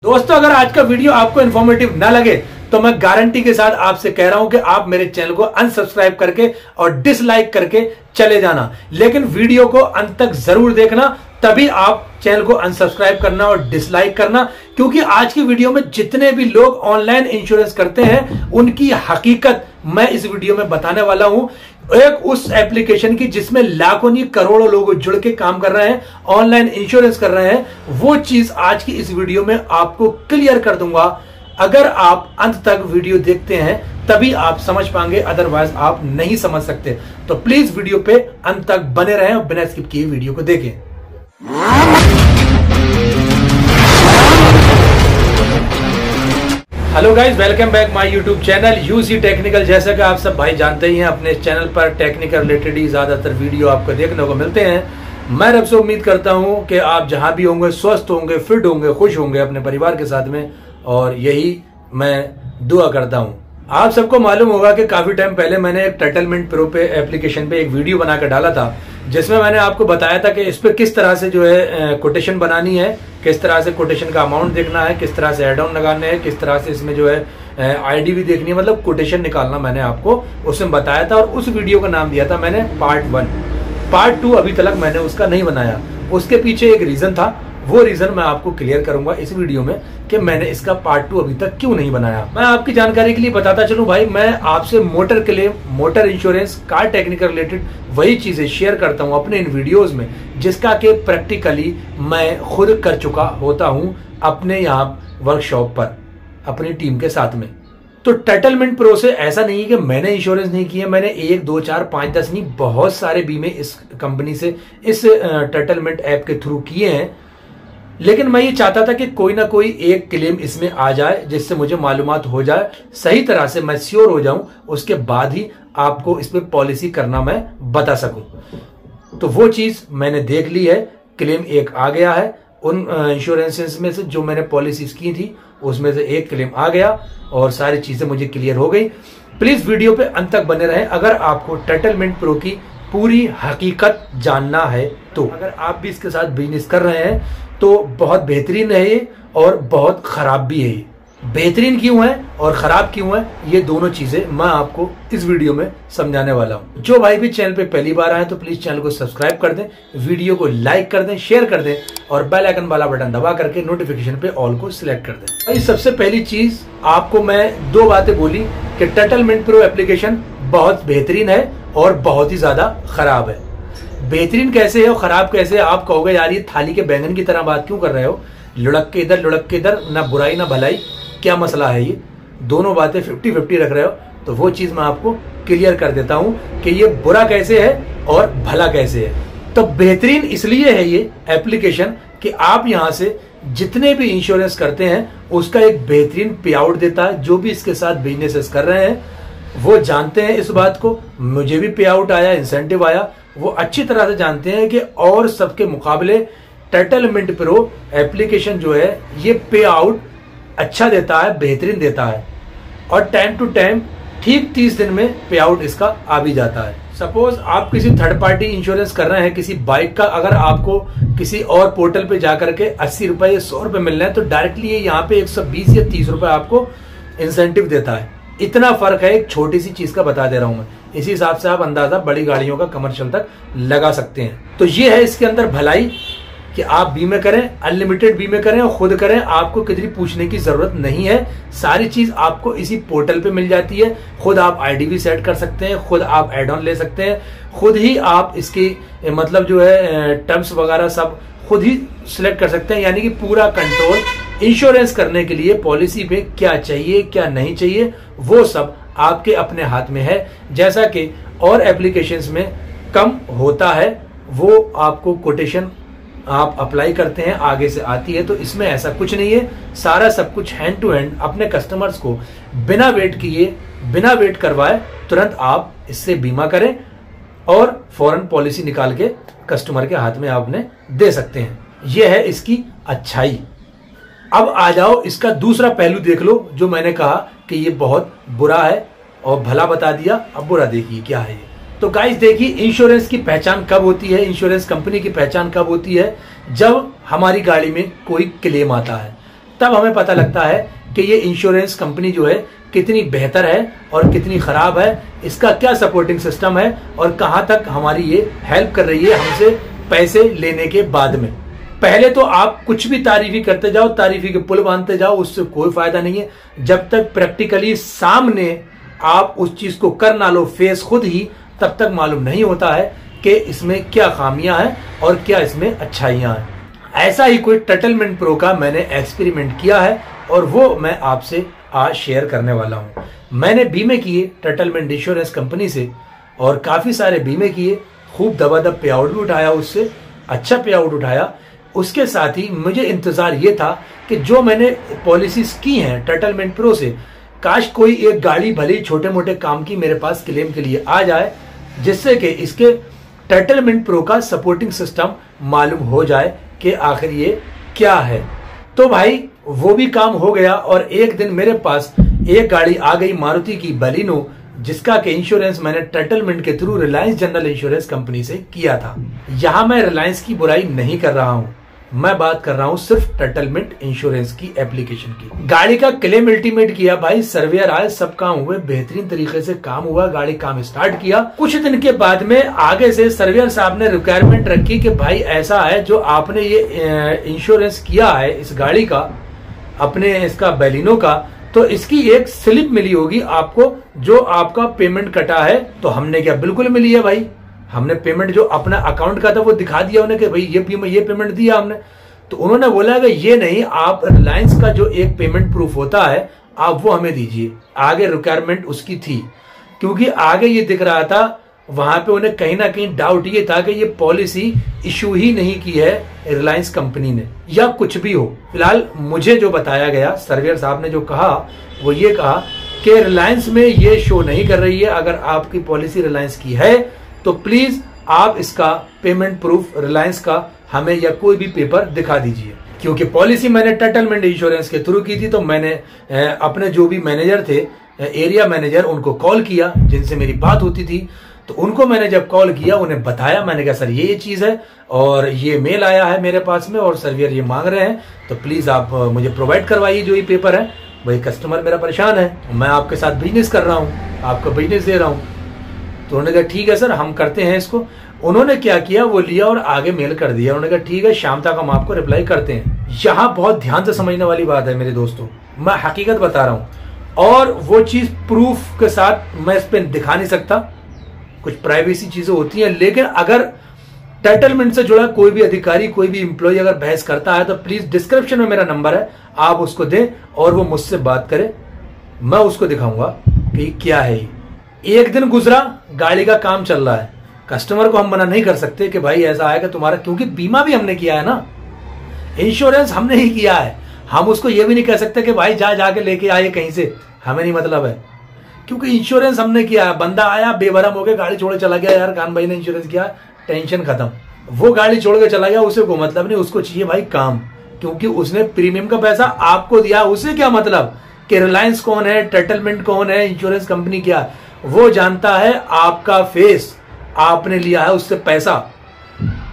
दोस्तों, अगर आज का वीडियो आपको इन्फॉर्मेटिव ना लगे तो मैं गारंटी के साथ आपसे कह रहा हूं कि आप मेरे चैनल को अनसब्सक्राइब करके और डिसलाइक करके चले जाना, लेकिन वीडियो को अंत तक जरूर देखना, तभी आप चैनल को अनसब्सक्राइब करना और डिसलाइक करना। क्योंकि आज की वीडियो में जितने भी लोग ऑनलाइन इंश्योरेंस करते हैं उनकी हकीकत मैं इस वीडियो में बताने वाला हूं। एक उस एप्लीकेशन की जिसमें लाखों नहीं करोड़ों लोग जुड़ के काम कर रहे हैं, ऑनलाइन इंश्योरेंस कर रहे हैं, वो चीज आज की इस वीडियो में आपको क्लियर कर दूंगा। अगर आप अंत तक वीडियो देखते हैं तभी आप समझ पाएंगे, अदरवाइज आप नहीं समझ सकते। तो प्लीज वीडियो पे अंत तक बने रहें और बिना स्किप किए वीडियो को देखें। Hello guys, welcome back my YouTube channel UC technical. जैसा कि आप सब भाई जानते ही हैं, अपने चैनल पर टेक्निकल रिलेटेड ही ज्यादातर वीडियो आपको देखने को मिलते हैं। मैं रब से उम्मीद करता हूं कि आप जहां भी होंगे स्वस्थ होंगे, फिट होंगे, खुश होंगे अपने परिवार के साथ में, और यही मैं दुआ करता हूं। आप सबको मालूम होगा कि काफी टाइम पहले मैंने एक टाइटलमेंट प्रो पे एप्लीकेशन पे एक वीडियो बनाकर डाला था, जिसमें मैंने आपको बताया था कि इस पे किस तरह से जो है कोटेशन बनानी है, किस तरह से कोटेशन का अमाउंट देखना है, किस तरह से एड ऑन लगाने हैं, किस तरह से इसमें जो है आईडी भी देखनी है, मतलब कोटेशन निकालना मैंने आपको उसमें बताया था। और उस वीडियो का नाम दिया था मैंने पार्ट 1। पार्ट 2 अभी तक मैंने उसका नहीं बनाया। उसके पीछे एक रीजन था, वो रीजन मैं आपको क्लियर करूंगा इस वीडियो में कि मैंने इसका पार्ट 2 अभी तक क्यों नहीं बनाया। मैं आपकी जानकारी के लिए बताता चलूं भाई, मैं आपसे motor claim, motor insurance, car technical related वही चीजें शेयर करता हूं अपने इन वीडियोस में, जिसका कि प्रैक्टिकली मैं खुद कर चुका होता हूं अपने यहाँ वर्कशॉप पर अपनी टीम के साथ में। तो टाइटलमेंट प्रो से ऐसा नहीं है कि मैंने इंश्योरेंस नहीं किया, मैंने 1, 2, 4, 5, 10 नहीं, बहुत सारे बीमे इस कंपनी से, इस टाइटलमेंट ऐप के थ्रू किए हैं। लेकिन मैं ये चाहता था कि कोई ना कोई एक क्लेम इसमें आ जाए जिससे मुझे मालूमात हो जाए, सही तरह से मैं श्योर हो जाऊं, उसके बाद ही आपको इस पे पॉलिसी करना मैं बता सकूं। तो वो चीज मैंने देख ली है, क्लेम एक आ गया है। उन इंश्योरेंसेस में से जो मैंने पॉलिसीज की थी उसमें से एक क्लेम आ गया और सारी चीजें मुझे क्लियर हो गई। प्लीज वीडियो पे अंत तक बने रहें अगर आपको टाइटलमेंट प्रो की पूरी हकीकत जानना है तो। अगर आप भी इसके साथ बिजनेस कर रहे हैं तो बहुत बेहतरीन है ये, और बहुत खराब भी है ये। बेहतरीन क्यों है और खराब क्यों है, ये दोनों चीजें मैं आपको इस वीडियो में समझाने वाला हूं। जो भाई भी चैनल पे पहली बार आए तो प्लीज चैनल को सब्सक्राइब कर दें, वीडियो को लाइक कर दें, शेयर कर दें और बेल आइकन वाला बटन दबा करके नोटिफिकेशन पे ऑल को सिलेक्ट कर दें। भाई सबसे पहली चीज आपको मैं 2 बातें बोली कि टाइटलमेंट प्रो एप्लीकेशन बहुत बेहतरीन है और बहुत ही ज्यादा खराब है। बेहतरीन कैसे है और खराब कैसे है, आप कहोगे यार ये थाली के बैंगन की तरह बात क्यों कर रहे हो, लुढ़क के इधर लुढ़क के इधर, ना बुराई ना भलाई, क्या मसला है ये, दोनों बातें 50-50 रख रहे हो। तो वो चीज मैं आपको क्लियर कर देता हूं कि ये बुरा कैसे है और भला कैसे है। तो बेहतरीन इसलिए है ये एप्लीकेशन कि आप यहां से जितने भी इंश्योरेंस करते हैं उसका एक बेहतरीन पे आउट देता है। जो भी इसके साथ बिजनेसेस कर रहे हैं वो जानते हैं इस बात को, मुझे भी पे आउट आया, इंसेंटिव आया, वो अच्छी तरह से जानते हैं कि और सबके मुकाबले टाइटलमेंट प्रो एप्लीकेशन जो है ये पे आउट अच्छा देता है, बेहतरीन देता है, और टाइम टू टाइम ठीक 30 दिन में पे आउट इसका आ भी जाता है। सपोज आप किसी थर्ड पार्टी इंश्योरेंस कर रहे हैं किसी बाइक का, अगर आपको किसी और पोर्टल पे जाकर के 80 रुपए या 100 रुपए मिल रहे हैं तो डायरेक्टली ये यहाँ पे 120 या 30 रुपए आपको इंसेंटिव देता है। इतना फर्क है, एक छोटी सी चीज का बता दे रहा हूं मैं। इसी हिसाब से आप अंदाजा बड़ी गाड़ियों का कमर्शियल तक लगा सकते हैं। तो ये है इसके अंदर भलाई कि आप बीमे करें, अनलिमिटेड बीमे करें और खुद करें, आपको किसी पूछने की जरूरत नहीं है। सारी चीज आपको इसी पोर्टल पे मिल जाती है। खुद आप आईडी भी सेट कर सकते हैं, खुद आप एड ऑन ले सकते हैं, खुद ही आप इसकी मतलब जो है टर्म्स वगैरह सब खुद ही सिलेक्ट कर सकते हैं। यानी कि पूरा कंट्रोल इंश्योरेंस करने के लिए पॉलिसी पे क्या चाहिए क्या नहीं चाहिए वो सब आपके अपने हाथ में है। जैसा कि और एप्लीकेशंस में कम होता है, वो आपको कोटेशन आप अप्लाई करते हैं आगे से आती है, तो इसमें ऐसा कुछ नहीं है। सारा सब कुछ हैंड टू हैंड अपने कस्टमर्स को बिना वेट किए, बिना वेट करवाए तुरंत आप इससे बीमा करें और फौरन पॉलिसी निकाल के कस्टमर के हाथ में आपने दे सकते हैं। यह है इसकी अच्छाई। अब आ जाओ इसका दूसरा पहलू देख लो, जो मैंने कहा कि ये बहुत बुरा है और भला बता दिया। अब बुरा देखिए क्या है ये। तो गाइस देखिए, इंश्योरेंस की पहचान कब होती है, इंश्योरेंस कंपनी की पहचान कब होती है, जब हमारी गाड़ी में कोई क्लेम आता है। तब हमें पता लगता है कि ये इंश्योरेंस कंपनी जो है कितनी बेहतर है और कितनी खराब है, इसका क्या सपोर्टिंग सिस्टम है और कहां तक हमारी ये हेल्प कर रही है हमसे पैसे लेने के बाद में। पहले तो आप कुछ भी तारीफी करते जाओ, तारीफी के पुल बांधते जाओ, उससे कोई फायदा नहीं है। जब तक प्रैक्टिकली सामने आप उस चीज को कर ना लो फेस खुद ही, तब तक मालूम नहीं होता है कि इसमें क्या खामियां हैं और क्या इसमें अच्छाइयां हैं। ऐसा ही कोई टटलमेंट प्रो का मैंने एक्सपेरिमेंट किया है और वो मैं आपसे आज शेयर करने वाला हूं। मैंने बीमे किए टटलमेंट इंश्योरेंस कंपनी से और काफी सारे बीमे किए, खूब दबादब पे आउट भी उठाया, उससे अच्छा पे आउट उठाया। उसके साथ ही मुझे इंतजार ये था कि जो मैंने पॉलिसीज की हैं टटलमेंट प्रो से, काश कोई एक गाड़ी भले छोटे मोटे काम की मेरे पास क्लेम के लिए आ जाए, जिससे कि इसके टटलमेंट प्रो का सपोर्टिंग सिस्टम मालूम हो जाए कि आखिर ये क्या है। तो भाई वो भी काम हो गया और एक दिन मेरे पास एक गाड़ी आ गई मारुति की बलिनो, जिसका के इंश्योरेंस मैंने टटलमेंट के through Reliance general insurance company से किया था। यहां मैं रिलायंस की बुराई नहीं कर रहा हूं, मैं बात कर रहा हूं सिर्फ टटलमेंट इंश्योरेंस की एप्लीकेशन की। गाड़ी का क्लेम अल्टीमेट किया भाई, सर्वेयर आए, सब काम हुए, बेहतरीन तरीके से काम हुआ, गाड़ी काम स्टार्ट किया। कुछ दिन के बाद में आगे से सर्वेयर साहब ने रिक्वायरमेंट रखी कि भाई ऐसा है, जो आपने ये इंश्योरेंस किया है इस गाड़ी का, अपने इसका बेलिनो का, तो इसकी एक स्लिप मिली होगी आपको जो आपका पेमेंट कटा है। तो हमने क्या, बिल्कुल मिली है भाई, हमने पेमेंट जो अपना अकाउंट का था वो दिखा दिया उन्हें कि भाई ये पेमेंट दिया हमने। तो उन्होंने बोला कि ये नहीं, आप रिलायंस का जो एक पेमेंट प्रूफ होता है आप वो हमें दीजिए। आगे रिक्वायरमेंट उसकी थी, क्योंकि आगे ये दिख रहा था, वहां पे उन्हें कहीं ना कहीं डाउट ये था कि ये पॉलिसी इशू ही नहीं की है रिलायंस कंपनी ने, या कुछ भी हो। फिलहाल मुझे जो बताया गया, सर्वेयर साहब ने जो कहा वो ये कहा कि रिलायंस में ये शो नहीं कर रही है। अगर आपकी पॉलिसी रिलायंस की है तो प्लीज आप इसका पेमेंट प्रूफ रिलायंस का हमें या कोई भी पेपर दिखा दीजिए। क्योंकि पॉलिसी मैंने टटलमेंट इंश्योरेंस के थ्रू की थी, तो मैंने अपने जो भी मैनेजर थे, एरिया मैनेजर, उनको कॉल किया जिनसे मेरी बात होती थी। तो उनको मैंने जब कॉल किया, उन्हें बताया, मैंने कहा सर ये चीज है और ये मेल आया है मेरे पास में और सर्वेयर ये मांग रहे हैं, तो प्लीज आप मुझे प्रोवाइड करवाइए जो ये पेपर है। भाई कस्टमर मेरा परेशान है, मैं आपके साथ बिजनेस कर रहा हूँ, आपको बिजनेस दे रहा हूँ। तो उन्होंने कहा ठीक है सर, हम करते हैं इसको। उन्होंने क्या किया, वो लिया और आगे मेल कर दिया। उन्होंने कहा ठीक है, शाम तक हम आपको रिप्लाई करते हैं। यहाँ बहुत ध्यान से समझने वाली बात है मेरे दोस्तों, मैं हकीकत बता रहा हूँ और वो चीज प्रूफ के साथ मैं इस पे दिखा नहीं सकता, कुछ प्राइवेसी चीजें होती हैं। लेकिन अगर टाइटलमेंट से जुड़ा कोई भी अधिकारी, कोई भी एम्प्लॉय अगर बहस करता है तो प्लीज डिस्क्रिप्शन में मेरा नंबर है, आप उसको दें और वो मुझसे बात करे, मैं उसको दिखाऊंगा कि क्या है ये। एक दिन गुजरा, गाड़ी का काम चल रहा है, कस्टमर को हम मना नहीं कर सकते कि भाई ऐसा आएगा तुम्हारा, क्योंकि बीमा भी हमने किया है ना, इंश्योरेंस हमने ही किया है। हम उसको ये भी नहीं कह सकते कि भाई जाके लेके आइए कहीं से, हमें नहीं मतलब है, क्योंकि इंश्योरेंस हमने किया है। बंदा आया बेभरम हो गया, गाड़ी छोड़ चला गया, यार खान भाई ने इंश्योरेंस किया, टेंशन खत्म। वो गाड़ी छोड़ के चला गया, उसे कोई मतलब नहीं, उसको चाहिए भाई काम, क्योंकि उसने प्रीमियम का पैसा आपको दिया। उसे क्या मतलब कि रिलायंस कौन है, टाइटलमेंट कौन है, इंश्योरेंस कंपनी क्या है, वो जानता है आपका फेस, आपने लिया है उससे पैसा।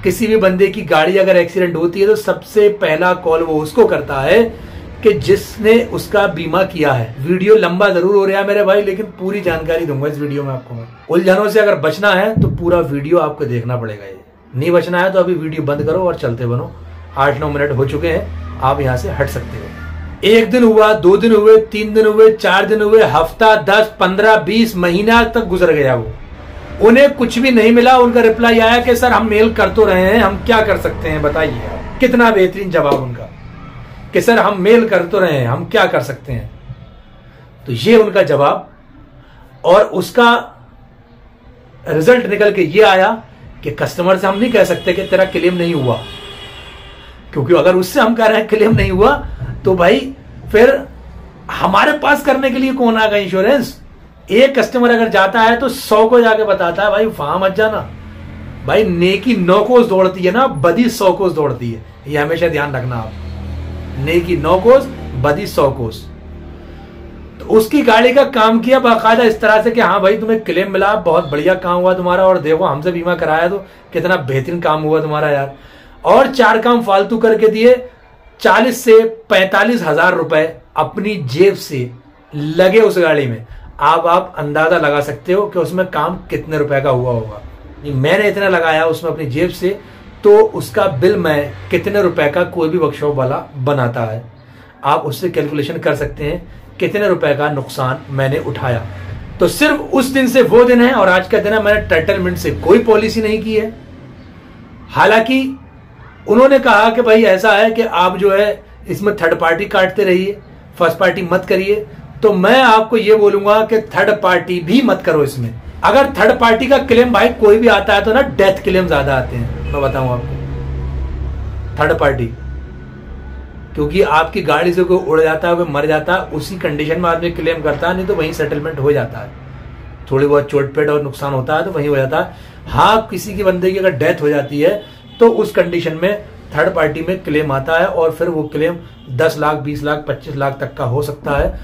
किसी भी बंदे की गाड़ी अगर एक्सीडेंट होती है तो सबसे पहला कॉल वो उसको करता है कि जिसने उसका बीमा किया है। वीडियो लंबा जरूर हो रहा है मेरे भाई, लेकिन पूरी जानकारी दूंगा इस वीडियो में आपको। उलझनों से अगर बचना है तो पूरा वीडियो आपको देखना पड़ेगा, ये नहीं बचना है तो अभी वीडियो बंद करो और चलते बनो। 8-9 मिनट हो चुके हैं, आप यहां से हट सकते हो। 1 दिन हुआ, 2 दिन हुए, 3 दिन हुए, 4 दिन हुए, हफ्ता, 10, 15, 20 महीना तक गुजर गया। वो उन्हें कुछ भी नहीं मिला। उनका रिप्लाई आया कि सर हम मेल कर तो रहे हैं, हम क्या कर सकते हैं बताइए। कितना बेहतरीन जवाब उनका कि सर हम मेल कर तो रहे हैं, हम क्या कर सकते हैं। तो ये उनका जवाब, और उसका रिजल्ट निकल के ये आया कि कस्टमर से हम नहीं कह सकते कि तेरा क्लेम नहीं हुआ, क्योंकि अगर उससे हम कह रहे हैं क्लेम नहीं हुआ तो भाई फिर हमारे पास करने के लिए कौन आएगा इंश्योरेंस। एक कस्टमर अगर जाता है तो 100 को जाके बताता है भाई वहां मत जाना। भाई नेकी 9 कोस दौड़ती है ना, बदी 100 कोस दौड़ती है, ये हमेशा ध्यान रखना आप। नेकी 9 कोस, बदी 100 कोस। तो उसकी गाड़ी का काम किया बाकायदा इस तरह से कि हाँ भाई तुम्हें क्लेम मिला, बहुत बढ़िया काम हुआ तुम्हारा, और देखो हमसे बीमा कराया तो कितना बेहतरीन काम हुआ तुम्हारा यार। और 4 काम फालतू करके दिए, 40 से 45 हजार रुपए अपनी जेब से लगे उस गाड़ी में। आप अंदाजा लगा सकते हो कि उसमें काम कितने रुपए का हुआ होगा। मैंने इतना लगाया उसमें अपनी जेब से, तो उसका बिल मैं कितने रुपए का कोई भी वर्कशॉप वाला बनाता है। आप उससे कैलकुलेशन कर सकते हैं कितने रुपए का नुकसान मैंने उठाया। तो सिर्फ उस दिन से वो दिन है और आज का दिन है, मैंने टाइटलमेंट से कोई पॉलिसी नहीं की है। हालांकि उन्होंने कहा कि भाई ऐसा है कि आप जो है इसमें थर्ड पार्टी काटते रहिए, फर्स्ट पार्टी मत करिए। तो मैं आपको ये बोलूंगा कि थर्ड पार्टी भी मत करो इसमें। अगर थर्ड पार्टी का क्लेम भाई कोई भी आता है तो ना डेथ क्लेम ज्यादा आते हैं, मैं बताऊं आपको। थर्ड पार्टी, क्योंकि आपकी गाड़ी से कोई उड़ जाता है, कोई मर जाता है, उसी कंडीशन में आदमी क्लेम करता है, नहीं तो वहीं सेटलमेंट हो जाता है। थोड़ी बहुत चोटपेट और नुकसान होता है तो वहीं हो जाता है। हाँ, किसी की बंदे की अगर डेथ हो जाती है तो उस कंडीशन में थर्ड पार्टी में क्लेम आता है और फिर वो क्लेम 10 लाख, 20 लाख, 25 लाख तक का हो सकता है।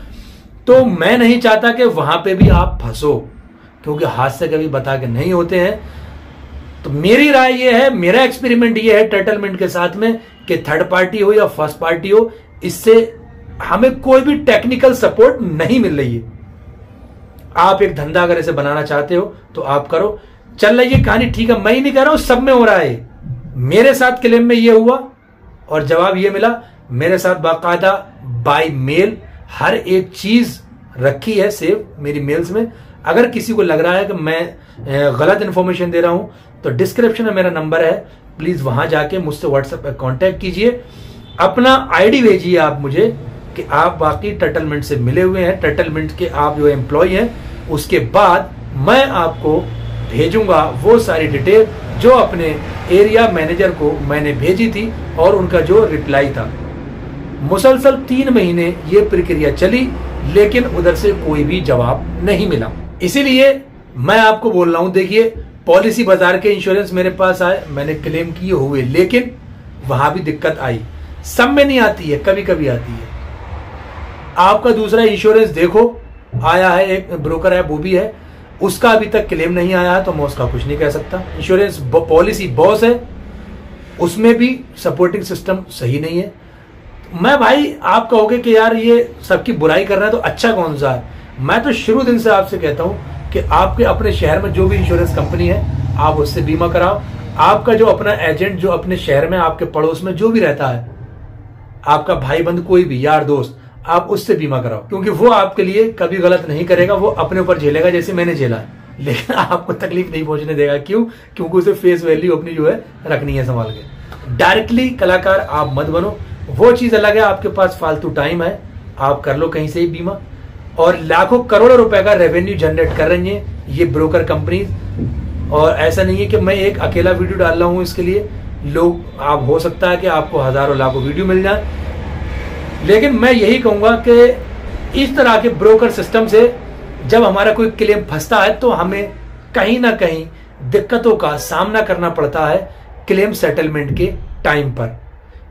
तो मैं नहीं चाहता कि वहां पे भी आप फंसो, क्योंकि हादसे कभी बता के नहीं होते हैं। तो मेरी राय ये है, मेरा एक्सपेरिमेंट ये है टाइटलमेंट के साथ में कि थर्ड पार्टी हो या फर्स्ट पार्टी हो, इससे हमें कोई भी टेक्निकल सपोर्ट नहीं मिल रही है। आप एक धंधा अगर इसे बनाना चाहते हो तो आप करो, चल रही है कहानी, ठीक है, मैं ही नहीं कह रहा हूं, सब में हो रहा है। मेरे साथ क्लेम में ये हुआ और जवाब ये मिला। मेरे साथ बाकायदा बाय मेल हर एक चीज रखी है सेव मेरी मेल्स में। अगर किसी को लग रहा है कि मैं गलत इंफॉर्मेशन दे रहा हूं तो डिस्क्रिप्शन में मेरा नंबर है, प्लीज वहां जाके मुझसे व्हाट्सएप पर कांटेक्ट कीजिए, अपना आईडी भेजिए आप मुझे कि आप बाकी टाइटलमेंट से मिले हुए हैं, टाइटलमेंट के आप जो एम्प्लॉय हैं। उसके बाद मैं आपको भेजूंगा वो सारी डिटेल जो अपने एरिया मैनेजर को मैंने भेजी थी और उनका जो रिप्लाई था। मुसलसल 3 महीने ये प्रक्रिया चली, लेकिन उधर से कोई भी जवाब नहीं मिला। इसीलिए मैं आपको बोल रहा हूं, देखिए पॉलिसी बाजार के इंश्योरेंस मेरे पास आए, मैंने क्लेम किए हुए, लेकिन वहां भी दिक्कत आई। सब में नहीं आती है, कभी कभी आती है। आपका दूसरा इंश्योरेंस देखो आया है, एक ब्रोकर है वो भी है, उसका अभी तक क्लेम नहीं आया है, तो मैं उसका कुछ नहीं कह सकता। इंश्योरेंस पॉलिसी बॉस है, उसमें भी सपोर्टिंग सिस्टम सही नहीं है। मैं भाई, आप कहोगे कि यार ये सबकी बुराई कर रहा है तो अच्छा कौन सा है। मैं तो शुरू दिन से आपसे कहता हूं कि आपके अपने शहर में जो भी इंश्योरेंस कंपनी है आप उससे बीमा कराओ। आपका जो अपना एजेंट जो अपने शहर में आपके पड़ोस में जो भी रहता है, आपका भाई बंद कोई भी यार दोस्त, आप उससे बीमा कराओ, क्योंकि वो आपके लिए कभी गलत नहीं करेगा, वो अपने ऊपर झेलेगा जैसे मैंने झेला है, लेकिन आपको तकलीफ नहीं पहुंचने देगा। क्यों? क्योंकि उसे फेस वैल्यू अपनी जो है रखनी है संभाल के। डायरेक्टली कलाकार आप मत बनो, वो चीज अलग है। आपके पास फालतू टाइम है, आप कर लो कहीं से ही बीमा, और लाखों करोड़ों रुपए का रेवेन्यू जनरेट कर रही है ये ब्रोकर कंपनी। और ऐसा नहीं है कि मैं एक अकेला वीडियो डाल रहा हूं इसके लिए, लोग आप हो सकता है कि आपको हजारों लाखों वीडियो मिल जाए, लेकिन मैं यही कहूंगा कि इस तरह के ब्रोकर सिस्टम से जब हमारा कोई क्लेम फंसता है तो हमें कहीं ना कहीं दिक्कतों का सामना करना पड़ता है क्लेम सेटलमेंट के टाइम पर।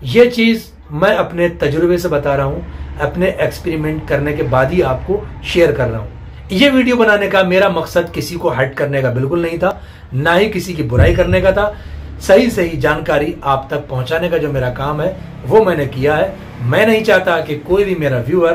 यह चीज मैं अपने तजुर्बे से बता रहा हूं, अपने एक्सपेरिमेंट करने के बाद ही आपको शेयर कर रहा हूं। यह वीडियो बनाने का मेरा मकसद किसी को हर्ट करने का बिल्कुल नहीं था, ना ही किसी की बुराई करने का था। सही सही जानकारी आप तक पहुंचाने का जो मेरा काम है वो मैंने किया है। मैं नहीं चाहता कि कोई भी मेरा व्यूअर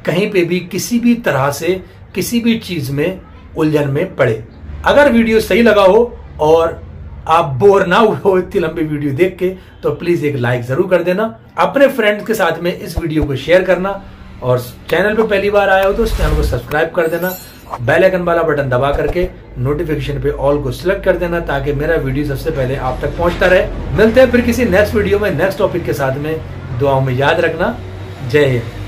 कहीं पे भी किसी भी तरह से किसी भी चीज में उलझन में पड़े। अगर वीडियो सही लगा हो और आप बोर ना हुए हो इतनी लंबी वीडियो देख के, तो प्लीज एक लाइक जरूर कर देना, अपने फ्रेंड्स के साथ में इस वीडियो को शेयर करना, और चैनल पे पहली बार आया हो तो इस चैनल को सब्सक्राइब कर देना, बेल आइकन वाला बटन दबा करके नोटिफिकेशन पे ऑल को सिलेक्ट कर देना, ताकि मेरा वीडियो सबसे पहले आप तक पहुंचता रहे। मिलते हैं फिर किसी नेक्स्ट वीडियो में नेक्स्ट टॉपिक के साथ में। दुआओं में याद रखना। जय हिंद।